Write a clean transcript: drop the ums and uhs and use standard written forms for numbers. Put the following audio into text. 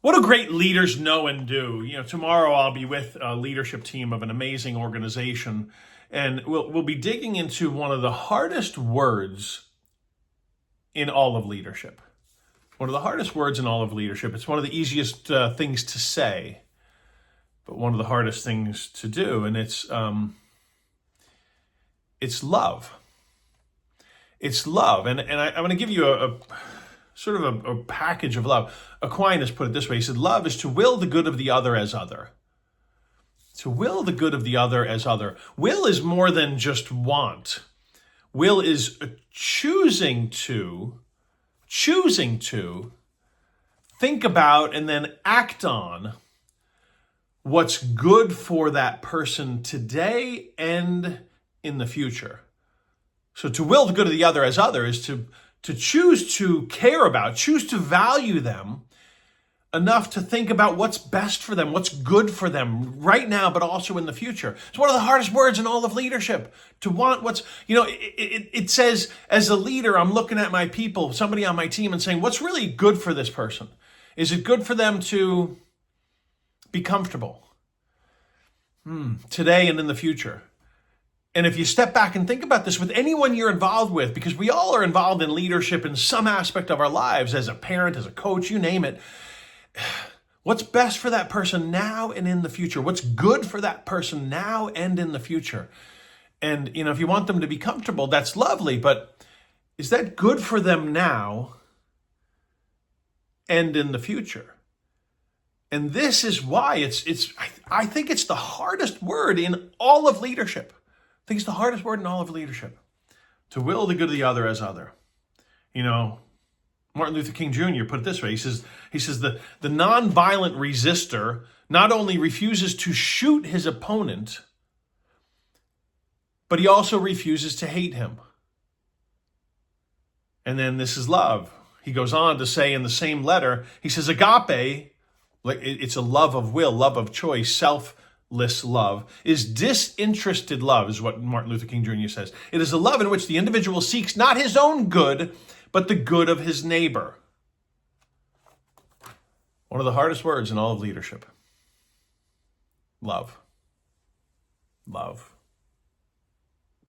What do great leaders know and do? Tomorrow I'll be with a leadership team of an amazing organization, and we'll be digging into one of the hardest words in all of leadership. One of the hardest words in all of leadership. It's one of the easiest things to say, but one of the hardest things to do, and it's love. It's love, and I'm going to give you a sort of a package of love. Aquinas put it this way. He said, love is to will the good of the other as other. To will the good of the other as other. Will is more than just want. Will is choosing to think about and then act on what's good for that person today and in the future. So to will the good of the other as other is to choose to care about, choose to value them enough to think about what's best for them, what's good for them right now, but also in the future. It's one of the hardest words in all of leadership. To want what's, it says, as a leader, I'm looking at my people, somebody on my team, and saying, what's really good for this person? Is it good for them to be comfortable today and in the future? And if you step back and think about this with anyone you're involved with, because we all are involved in leadership in some aspect of our lives, as a parent, as a coach, you name it. What's best for that person now and in the future? What's good for that person now and in the future? And, if you want them to be comfortable, that's lovely, but is that good for them now and in the future? And this is why I think it's the hardest word in all of leadership. I think it's the hardest word in all of leadership. To will the good of the other as other. Martin Luther King Jr. put it this way. He says the nonviolent resistor not only refuses to shoot his opponent, but he also refuses to hate him. And then this is love. He goes on to say in the same letter, he says agape, like it's a love of will, love of choice, selfless love, is disinterested love, is what Martin Luther King Jr. says. It is a love in which the individual seeks not his own good, but the good of his neighbor. One of the hardest words in all of leadership. Love. Love.